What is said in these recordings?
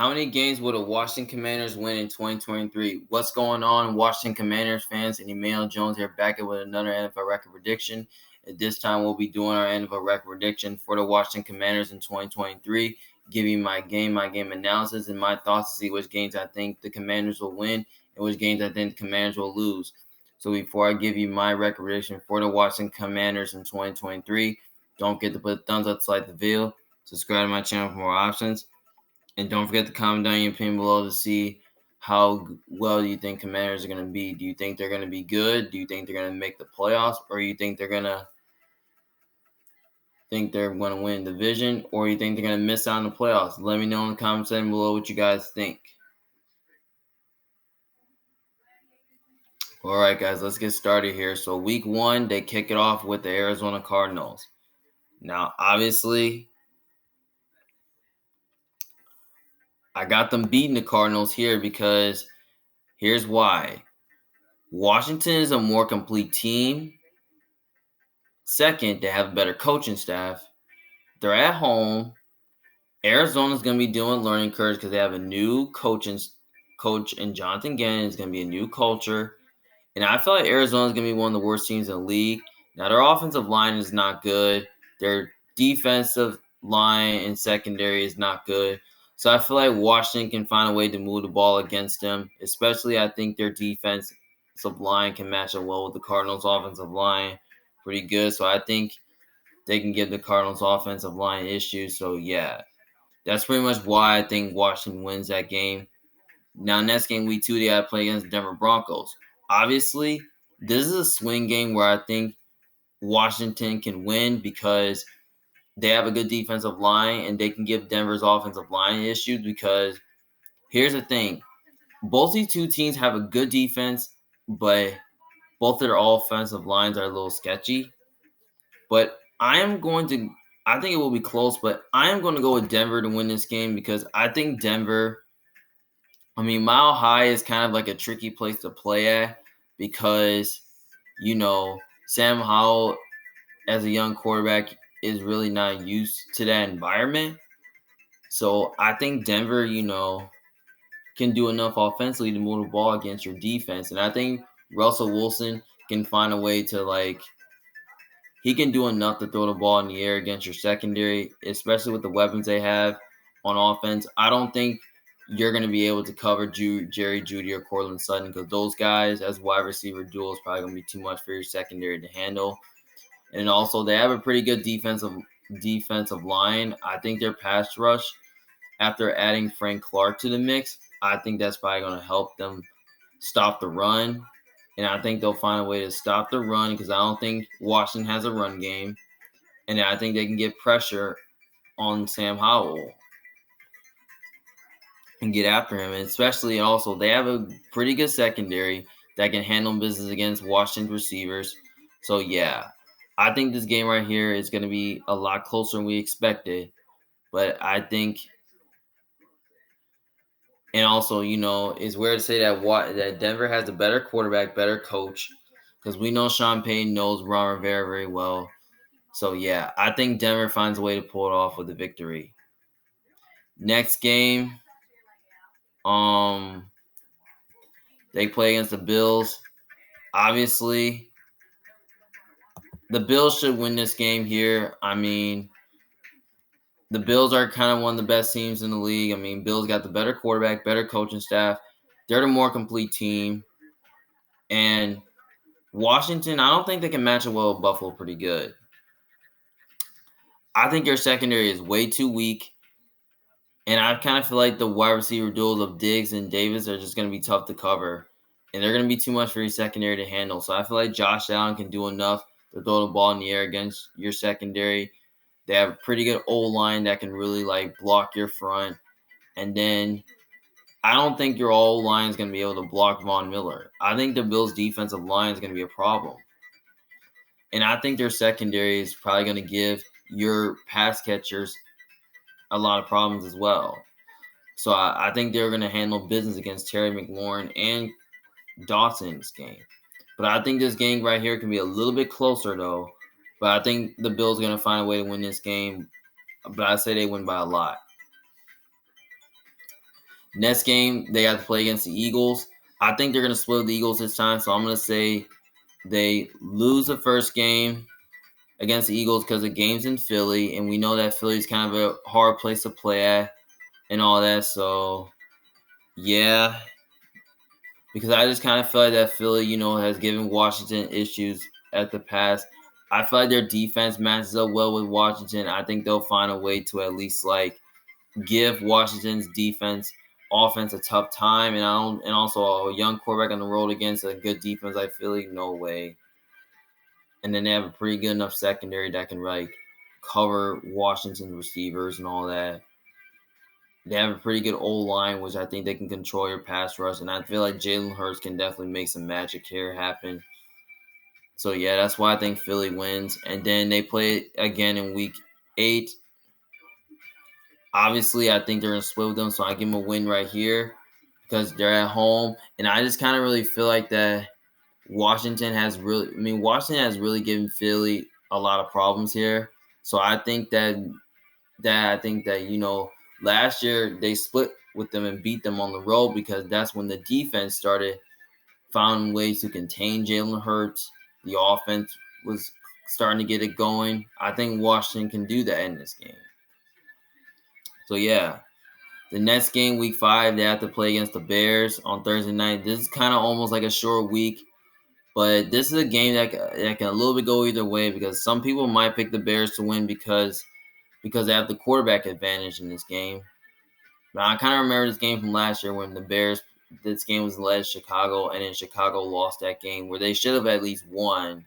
How many games will the Washington Commanders win in 2023? What's going on, Washington Commanders fans? And Emmanuel Jones here back with another NFL record prediction. At this time, we'll be doing our NFL record prediction for the Washington Commanders in 2023, giving my game analysis and my thoughts to see which games I think the Commanders will win and which games I think the Commanders will lose. So before I give you my record prediction for the Washington Commanders in 2023, don't forget to put a thumbs up to like the video, subscribe to my channel for more options. And don't forget to comment down your opinion below to see how well you think Commanders are going to be. Do you think they're going to be good? Do you think they're going to make the playoffs? Or you think they're going to win the division? Or you think they're going to miss out on the playoffs? Let me know in the comment section below what you guys think. All right, guys, let's get started here. So week 1, they kick it off with the Arizona Cardinals. Now, obviously, I got them beating the Cardinals here because here's why. Washington is a more complete team. Second, they have a better coaching staff. They're at home. Arizona's going to be doing learning curves because they have a new coach and Jonathan Gannon. Is going to be a new culture. And I feel like Arizona's going to be one of the worst teams in the league. Now, their offensive line is not good. Their defensive line and secondary is not good. So I feel like Washington can find a way to move the ball against them, especially I think their defensive line can match up well with the Cardinals' offensive line pretty good. So I think they can give the Cardinals' offensive line issues. So, yeah, that's pretty much why I think Washington wins that game. Now, next game, week 2, they got to play against the Denver Broncos. Obviously, this is a swing game where I think Washington can win because they have a good defensive line and they can give Denver's offensive line issues because here's the thing. Both these two teams have a good defense, but both of their offensive lines are a little sketchy. But I think it will be close, but I am going to go with Denver to win this game because I think Denver, Mile High is kind of like a tricky place to play at because, Sam Howell as a young quarterback is really not used to that environment. So I think Denver, can do enough offensively to move the ball against your defense. And I think Russell Wilson can find a way to, he can do enough to throw the ball in the air against your secondary, especially with the weapons they have on offense. I don't think you're going to be able to cover Jerry Jeudy or Courtland Sutton because those guys as wide receiver duo is probably going to be too much for your secondary to handle. And also, they have a pretty good defensive line. I think their pass rush, after adding Frank Clark to the mix, I think that's probably going to help them stop the run. And I think they'll find a way to stop the run because I don't think Washington has a run game. And I think they can get pressure on Sam Howell and get after him. And especially also, they have a pretty good secondary that can handle business against Washington receivers. So, yeah, I think this game right here is going to be a lot closer than we expected. But I think, and also, it's weird to say that Denver has a better quarterback, better coach, because we know Sean Payton knows Ron Rivera very well. So, yeah, I think Denver finds a way to pull it off with a victory. Next game, they play against the Bills. Obviously, the Bills should win this game here. The Bills are kind of one of the best teams in the league. Bills got the better quarterback, better coaching staff. They're the more complete team. And Washington, I don't think they can match up well with Buffalo pretty good. I think their secondary is way too weak. And I kind of feel like the wide receiver duels of Diggs and Davis are just going to be tough to cover. And they're going to be too much for your secondary to handle. So I feel like Josh Allen can do enough to throw the ball in the air against your secondary. They have a pretty good O-line that can really, block your front. And then I don't think your O-line is going to be able to block Von Miller. I think the Bills' defensive line is going to be a problem. And I think their secondary is probably going to give your pass catchers a lot of problems as well. So I think they're going to handle business against Terry McLaurin and Dawson in this game. But I think this game right here can be a little bit closer, though. But I think the Bills are going to find a way to win this game. But I say they win by a lot. Next game, they have to play against the Eagles. I think they're going to split the Eagles this time, so I'm going to say they lose the first game against the Eagles because the game's in Philly, and we know that Philly's kind of a hard place to play at and all that. So, yeah, because I just kind of feel like that Philly, has given Washington issues at the past. I feel like their defense matches up well with Washington. I think they'll find a way to at least give Washington's offense a tough time, and also a young quarterback on the road against a good defense like Philly, no way. And then they have a pretty good enough secondary that can cover Washington's receivers and all that. They have a pretty good old line, which I think they can control your pass rush, and I feel like Jalen Hurts can definitely make some magic here happen. So yeah, that's why I think Philly wins. And then they play again in week 8. Obviously, I think they're gonna split with them, so I give them a win right here because they're at home, and I just kind of really feel like that Washington has really given Philly a lot of problems here. So I think that last year they split with them and beat them on the road because that's when the defense found ways to contain Jalen Hurts. The offense was starting to get it going. I think Washington can do that in this game. So yeah, the next game, week 5, they have to play against the Bears on Thursday night. This is kind of almost like a short week, but this is a game that can a little bit go either way because some people might pick the Bears to win because they have the quarterback advantage in this game. But I kind of remember this game from last year when this game was led Chicago, and then Chicago lost that game where they should have at least won.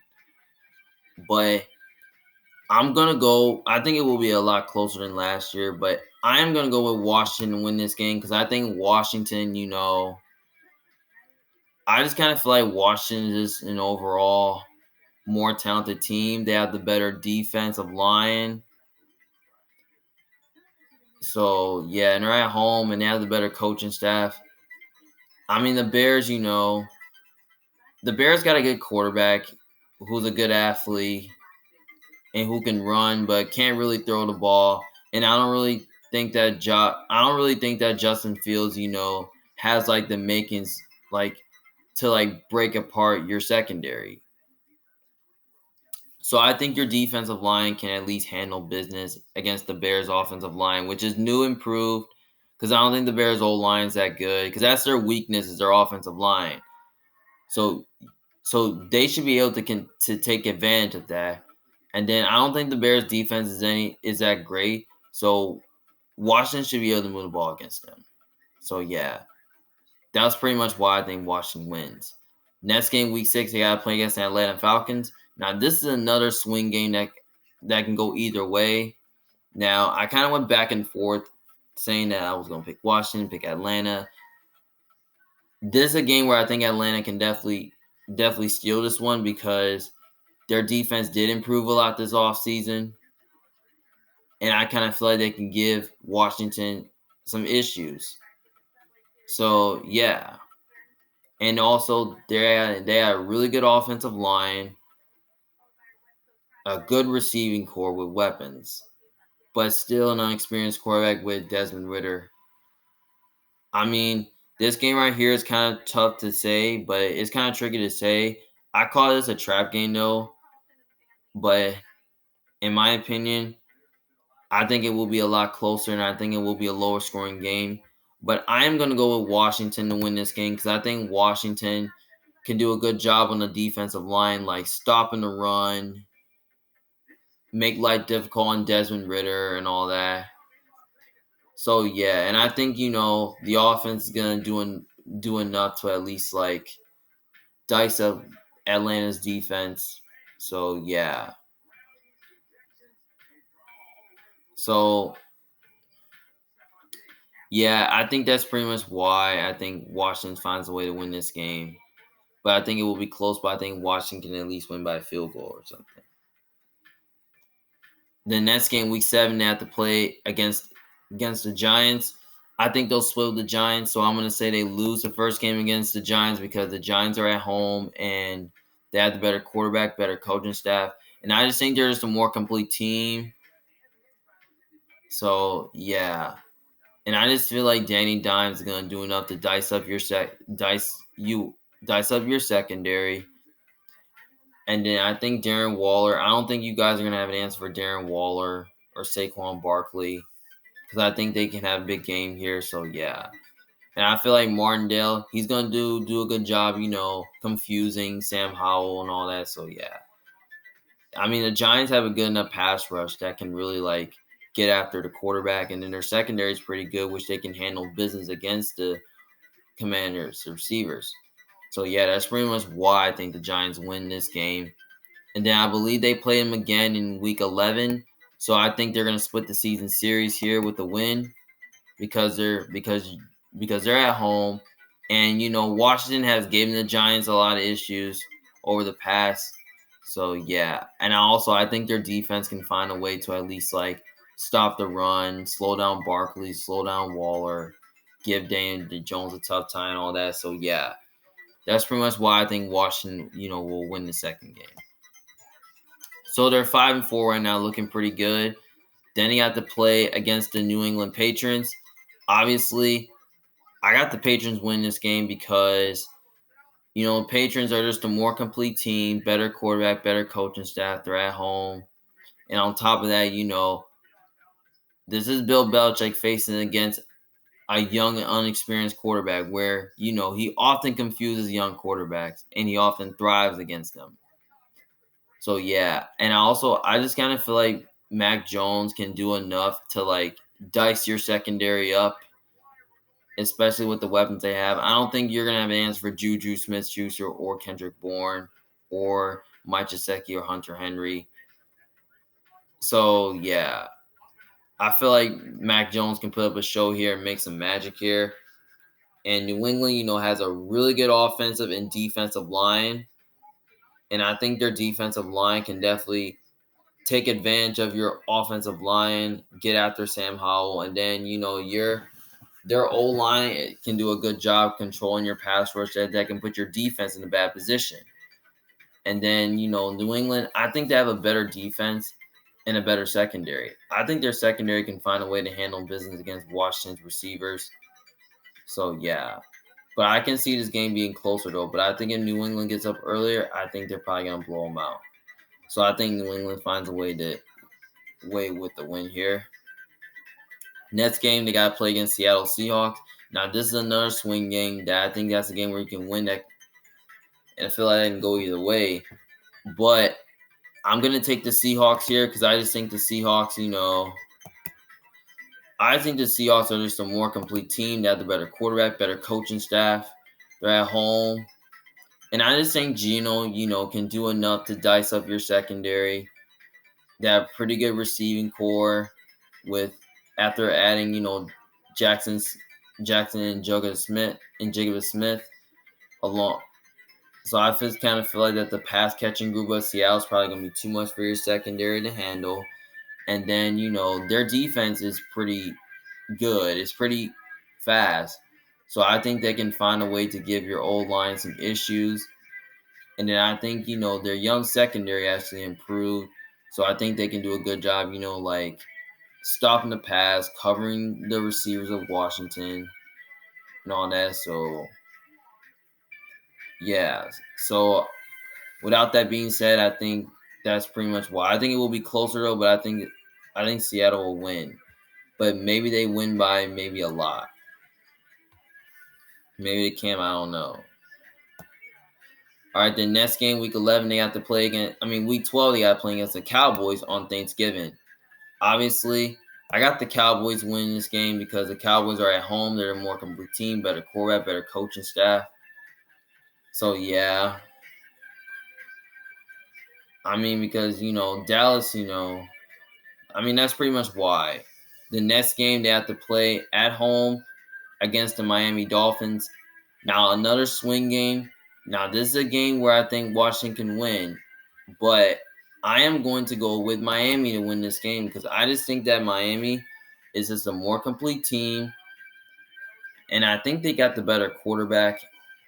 But I think it will be a lot closer than last year, but I am going to go with Washington to win this game because I think Washington, I just kind of feel like Washington is an overall more talented team. They have the better defensive line. So, yeah, and they're at home and they have the better coaching staff. I mean, the Bears, the Bears got a good quarterback who's a good athlete and who can run but can't really throw the ball. And I don't really think that Justin Fields, has the makings to break apart your secondary. So I think your defensive line can at least handle business against the Bears offensive line, which is new, improved, because I don't think the Bears old line is that good, because that's their weakness is their offensive line. So they should be able to take advantage of that. And then I don't think the Bears defense is that great. So Washington should be able to move the ball against them. So yeah, that's pretty much why I think Washington wins. Next game, week 6, they got to play against the Atlanta Falcons. Now, this is another swing game that can go either way. Now, I kind of went back and forth saying that I was going to pick Washington, pick Atlanta. This is a game where I think Atlanta can definitely steal this one because their defense did improve a lot this offseason. And I kind of feel like they can give Washington some issues. So, yeah. And also, they had a really good offensive line, a good receiving core with weapons, but still an unexperienced quarterback with Desmond Ridder. I mean, this game right here is kind of tough to say, but it's kind of tricky to say. I call this a trap game, though. But in my opinion, I think it will be a lot closer, and I think it will be a lower scoring game. But I am going to go with Washington to win this game because I think Washington can do a good job on the defensive line, stopping the run, make life difficult on Desmond Ridder and all that. So yeah, and I think the offense is gonna do enough to at least dice up Atlanta's defense. So yeah. So yeah, I think that's pretty much why I think Washington finds a way to win this game. But I think it will be close, but I think Washington can at least win by a field goal or something. The next game, week 7, they have to play against the Giants. I think they'll split the Giants, so I'm going to say they lose the first game against the Giants because the Giants are at home and they have the better quarterback, better coaching staff. And I just think they're just a more complete team. So, yeah. And I just feel like Danny Dimes is gonna do enough to dice up your secondary. And then I think Darren Waller. I don't think you guys are gonna have an answer for Darren Waller or Saquon Barkley because I think they can have a big game here. So yeah. And I feel like Martindale, he's gonna do a good job, confusing Sam Howell and all that. So yeah. I mean, the Giants have a good enough pass rush that can really get after the quarterback, and then their secondary is pretty good, which they can handle business against the Commanders, the receivers. So yeah, that's pretty much why I think the Giants win this game. And then I believe they play them again in Week 11. So I think they're gonna split the season series here with the win because they're at home, and Washington has given the Giants a lot of issues over the past. So yeah, and I think their defense can find a way to at least stop the run, slow down Barkley, slow down Waller, give Daniel Jones a tough time, all that. So yeah, that's pretty much why I think Washington, will win the second game. So they're 5-4 right now, looking pretty good. Then he got to play against the New England Patriots. Obviously, I got the Patrons win this game because, Patrons are just a more complete team, better quarterback, better coaching staff. They're at home. And on top of that, this is Bill Belichick facing against a young and unexperienced quarterback where, he often confuses young quarterbacks and he often thrives against them. So, yeah. And I just kind of feel like Mac Jones can do enough to, dice your secondary up, especially with the weapons they have. I don't think you're going to have an answer for Juju Smith-Schuster or Kendrick Bourne or Mike Gesicki or Hunter Henry. So, yeah, I feel like Mac Jones can put up a show here and make some magic here. And New England, has a really good offensive and defensive line. And I think their defensive line can definitely take advantage of your offensive line, get after Sam Howell, and then, their O-line can do a good job controlling your pass rush that can put your defense in a bad position. And then, New England, I think they have a better defense and a better secondary. I think their secondary can find a way to handle business against Washington's receivers. So, yeah. But I can see this game being closer, though. But I think if New England gets up earlier, I think they're probably going to blow them out. So I think New England finds a way with the win here. Next game, they got to play against Seattle Seahawks. Now, this is another swing game that I think that's a game where you can win that. And I feel like I can go either way. But I'm going to take the Seahawks here because I just think the Seahawks, I think the Seahawks are just a more complete team. They have the better quarterback, better coaching staff. They're at home. And I just think Geno, can do enough to dice up your secondary. They have pretty good receiving core with after adding, Jackson and Jigga Smith along. So I just kind of feel like that the pass catching group of Seattle is probably gonna be too much for your secondary to handle. And then, their defense is pretty good. It's pretty fast. So I think they can find a way to give your old line some issues. And then I think, their young secondary actually improved. So I think they can do a good job, stopping the pass, covering the receivers of Washington and all that. So, yeah. So, without that being said, I think that's pretty much why. I think it will be closer, though, but I think Seattle will win. But maybe they win by maybe a lot. Maybe they can. I don't know. All right, the next game, Week 11, they have to play against. Week 12, they got to play against the Cowboys on Thanksgiving. Obviously, I got the Cowboys winning this game because the Cowboys are at home. They're a more complete team, better quarterback, better coaching staff. So, yeah. Because, Dallas, that's pretty much why. The next game, they have to play at home against the Miami Dolphins. Now, another swing game. Now, this is a game where I think Washington can win. But I am going to go with Miami to win this game because I just think that Miami is just a more complete team. And I think they got the better quarterback.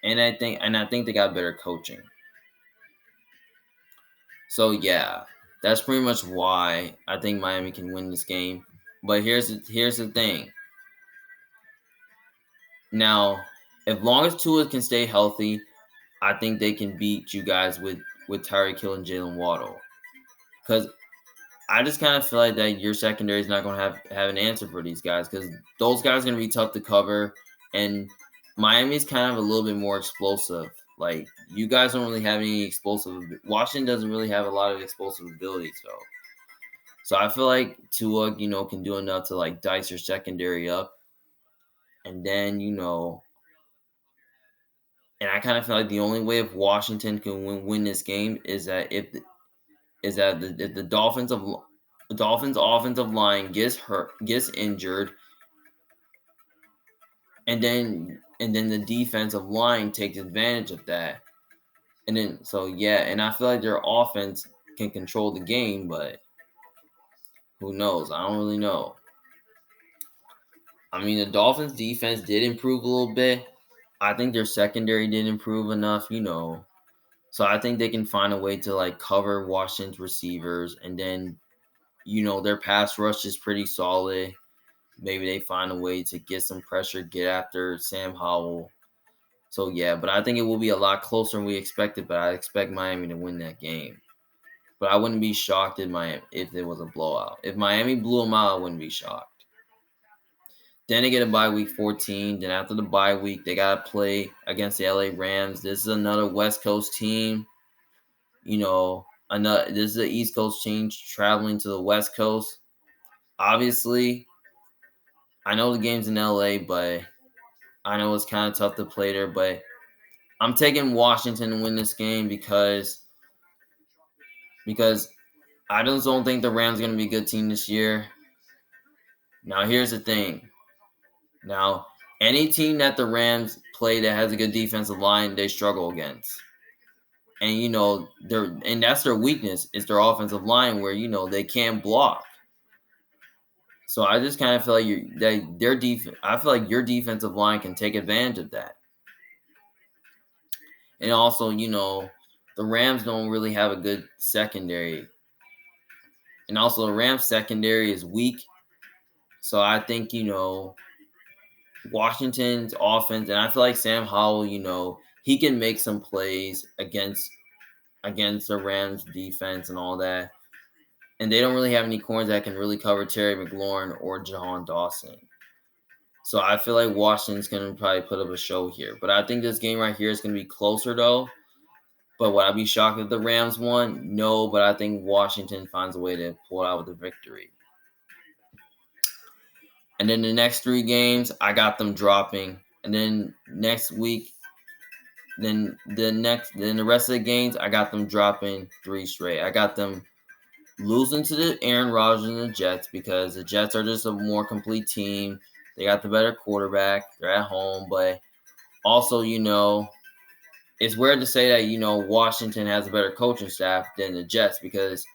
And I think they got better coaching. So, yeah, that's pretty much why I think Miami can win this game. But here's the thing. Now, as long as Tua can stay healthy, I think they can beat you guys with Tyreek Hill and Jalen Waddle. Because I just kind of feel like that your secondary is not going to have an answer for these guys, because those guys are going to be tough to cover, and Miami's kind of a little bit more explosive. Like, you guys don't really have any explosive. Washington doesn't really have a lot of explosive abilities, though. So I feel like Tua, can do enough to like dice your secondary up, and then and I kind of feel like the only way if Washington can win this game is that if the Dolphins offensive line gets injured, and then the defensive line takes advantage of that. And then and I feel like their offense can control the game, but who knows? I don't really know. I mean, the Dolphins defense did improve a little bit. I think their secondary didn't improve enough, So I think they can find a way to like cover Washington's receivers, and then their pass rush is pretty solid. Maybe they find a way to get some pressure, get after Sam Howell. So yeah, but I think it will be a lot closer than we expected. But I expect Miami to win that game. But I wouldn't be shocked if it was a blowout. If Miami blew them out, I wouldn't be shocked. Then they get a bye week 14. Then after the bye week, they gotta play against the LA Rams. This is another West Coast team. This is the East Coast team traveling to the West Coast. Obviously, I know the game's in LA, but I know it's kind of tough to play there. But I'm taking Washington to win this game because I just don't think the Rams are going to be a good team this year. Now, here's the thing. Now, any team that the Rams play that has a good defensive line, they struggle against. And that's their weakness, is their offensive line, where they can't block. So I just kind of feel like their defense. I feel like your defensive line can take advantage of that. And also, the Rams don't really have a good secondary. And also, the Rams secondary is weak. So I think, Washington's offense, and I feel like Sam Howell, he can make some plays against the Rams defense and all that. And they don't really have any corners that can really cover Terry McLaurin or Jahan Dawson. So I feel like Washington's going to probably put up a show here. But I think this game right here is going to be closer, though. But would I be shocked if the Rams won? No, but I think Washington finds a way to pull out with a victory. And then the next 3 games, I got them dropping. And then next week, then the rest of the games, I got them dropping 3 straight. I got them losing to the Aaron Rodgers and the Jets, because the Jets are just a more complete team. They got the better quarterback. They're at home, but also, it's weird to say that, Washington has a better coaching staff than the Jets, because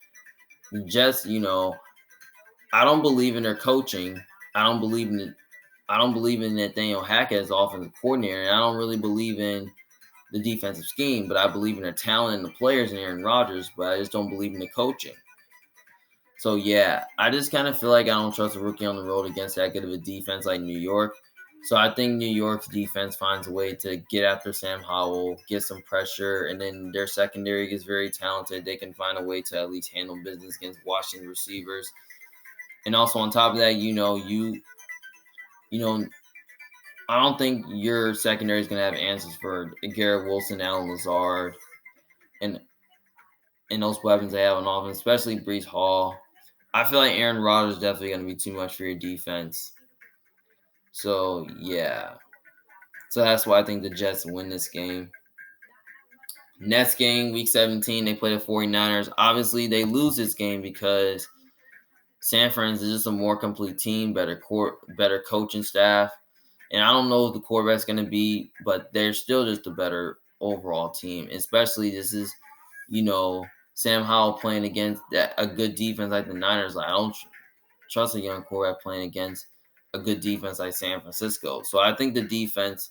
the Jets, I don't believe in their coaching. I don't believe in Nathaniel Hackett as offensive coordinator, and I don't really believe in the defensive scheme, but I believe in their talent and the players and Aaron Rodgers, but I just don't believe in the coaching. So yeah, I just kind of feel like I don't trust a rookie on the road against that good of a defense like New York. So I think New York's defense finds a way to get after Sam Howell, get some pressure, and then their secondary is very talented. They can find a way to at least handle business against Washington receivers. And also on top of that, I don't think your secondary is going to have answers for Garrett Wilson, Allen Lazard, and those weapons they have on offense, especially Breece Hall. I feel like Aaron Rodgers is definitely going to be too much for your defense. So, yeah. So that's why I think the Jets win this game. Next game, week 17, they play the 49ers. Obviously, they lose this game because San Fran is just a more complete team, better coaching staff. And I don't know what the quarterback's going to be, but they're still just a better overall team. Especially this is, Sam Howell playing against a good defense like the Niners. Like, I don't trust a young quarterback playing against a good defense like San Francisco. So I think the defense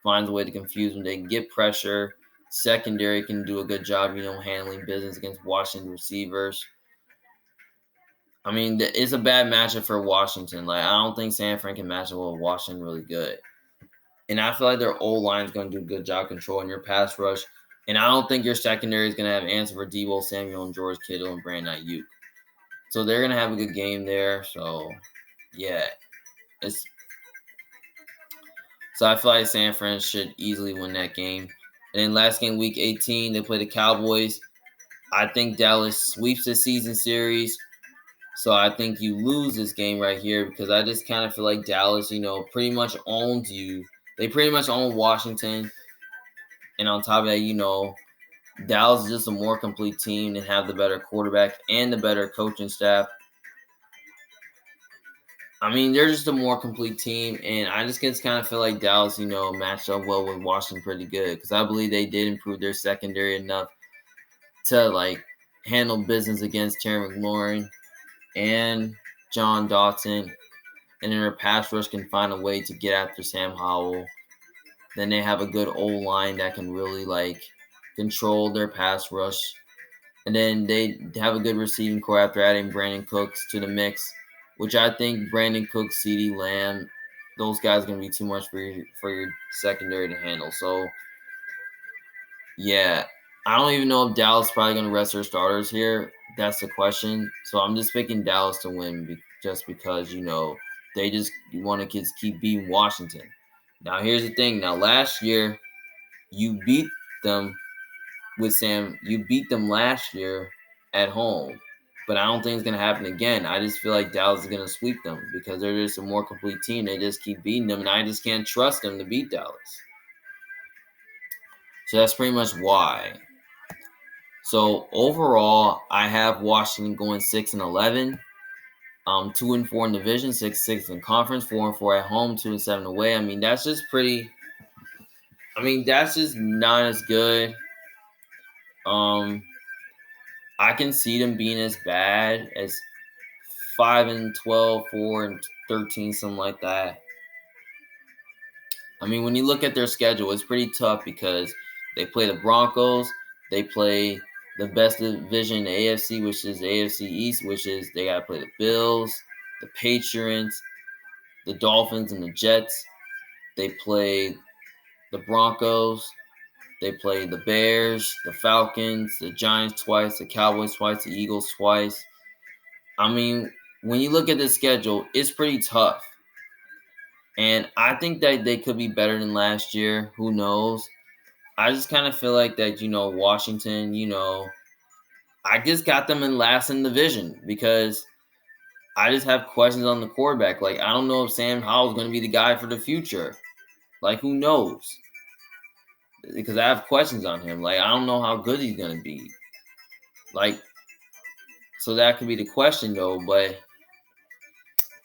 finds a way to confuse them. They can get pressure. Secondary can do a good job, handling business against Washington receivers. I mean, it's a bad matchup for Washington. Like, I don't think San Fran can match up with Washington really good. And I feel like their O-line is going to do a good job controlling your pass rush. And I don't think your secondary is going to have answer for Deebo Samuel and George Kittle and Brandon Ayuk. So they're going to have a good game there. So, yeah. So I feel like San Fran should easily win that game. And then last game, Week 18, they play the Cowboys. I think Dallas sweeps the season series. So I think you lose this game right here because I just kind of feel like Dallas, pretty much owns you. They pretty much own Washington. And on top of that, Dallas is just a more complete team and have the better quarterback and the better coaching staff. I mean, they're just a more complete team, and I just kind of feel like Dallas, matched up well with Washington pretty good because I believe they did improve their secondary enough to, handle business against Terry McLaurin and John Dotson, and then their pass rush can find a way to get after Sam Howell. Then they have a good O-line that can really, control their pass rush. And then they have a good receiving core after adding Brandon Cooks to the mix, which I think Brandon Cooks, CeeDee Lamb, those guys are going to be too much for your secondary to handle. So, yeah, I don't even know if Dallas is probably going to rest their starters here. That's the question. So I'm just picking Dallas to win just because, they just want to keep beating Washington. Now, here's the thing. Now, last year, you beat them you beat them last year at home, but I don't think it's going to happen again. I just feel like Dallas is going to sweep them because they're just a more complete team. They just keep beating them, and I just can't trust them to beat Dallas. So that's pretty much why. So overall, I have Washington going 6-11, 2-4 in division, 6-6 in conference, 4-4 at home, 2-7 away. I mean, that's just not as good. I can see them being as bad as 5-12, 4-13, something like that. I mean, when you look at their schedule, it's pretty tough because they play the Broncos, they play the best division in the AFC, which is the AFC East, which is they got to play the Bills, the Patriots, the Dolphins, and the Jets. They play the Broncos, they play the Bears, the Falcons, the Giants twice, the Cowboys twice, the Eagles twice. I mean, when you look at the schedule, it's pretty tough. And I think that they could be better than last year. Who knows? I just kind of feel like that, Washington, I just got them in last in the division because I just have questions on the quarterback. I don't know if Sam Howell is going to be the guy for the future. Who knows? Because I have questions on him. I don't know how good he's going to be. So that could be the question, though. But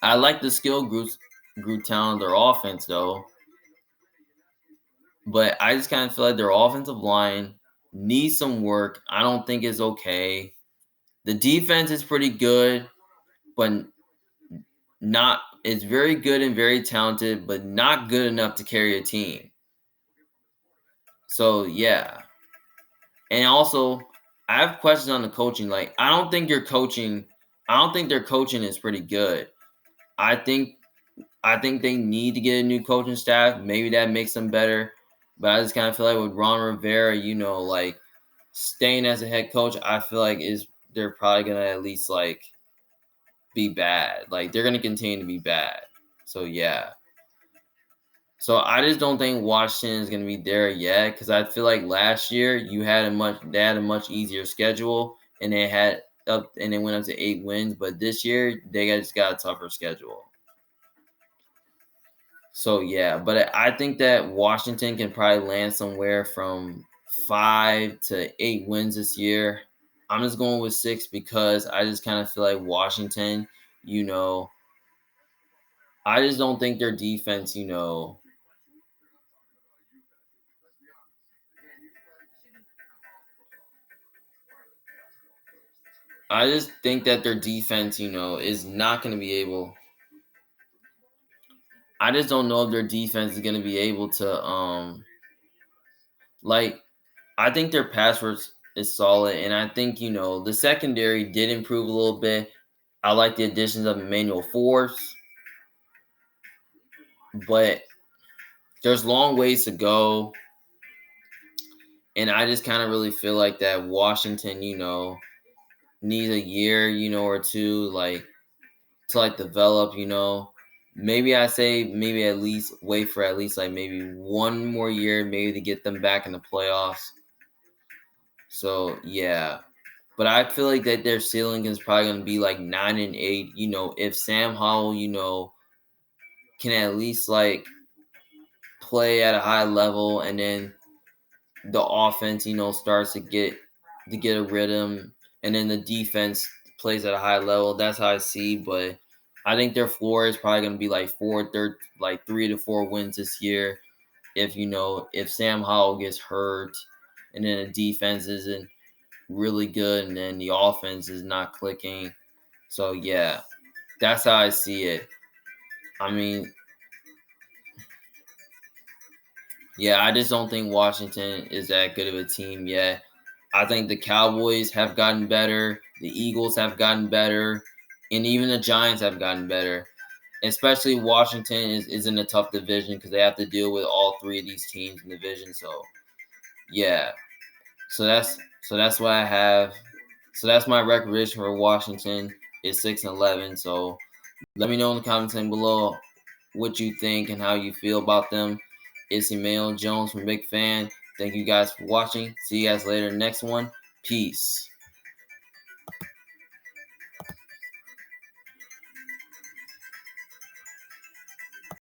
I like the skill group talent, their offense, though. But I just kind of feel like their offensive line needs some work. I don't think it's okay. The defense is pretty good, but it's very good and very talented, but not good enough to carry a team. So, yeah. And also, I have questions on the coaching. I don't think their coaching is pretty good. I think they need to get a new coaching staff. Maybe that makes them better. But I just kind of feel like with Ron Rivera, staying as a head coach, I feel like they're probably gonna at least be bad. They're gonna continue to be bad. So yeah. So I just don't think Washington is gonna be there yet because I feel like last year they had a much easier schedule and they went up to 8 wins, but this year they just got a tougher schedule. So yeah, but I think that Washington can probably land somewhere from 5 to 8 wins this year. I'm just going with 6 because I just kind of feel like Washington, I just don't think their defense, I just think that their defense, is not going to be able. I just don't know if their defense is going to be able to, I think their pass rush is solid, and I think the secondary did improve a little bit. I like the additions of Emmanuel Forbes, but there's long ways to go. And I just kind of really feel like that Washington, needs a year, or two, to develop, Maybe I say maybe at least wait for at least maybe one more year, maybe to get them back in the playoffs. So yeah. But I feel like that their ceiling is probably gonna be 9-8. If Sam Howell, can at least play at a high level, and then the offense, starts to get a rhythm, and then the defense plays at a high level. That's how I see. But I think their floor is probably gonna be 3 to 4 wins this year. If Sam Howell gets hurt, and then the defense isn't really good, and then the offense is not clicking. So yeah, that's how I see it. I mean, yeah, I just don't think Washington is that good of a team yet. I think the Cowboys have gotten better, the Eagles have gotten better, and even the Giants have gotten better. Especially Washington is in a tough division because they have to deal with all three of these teams in the division. So yeah, so that's what I have. So that's my recommendation for Washington is 6-11. So let me know in the comments below what you think and how you feel about them. It's Emmanuel Jones from Big Fan. Thank you guys for watching. See you guys later next one. Peace.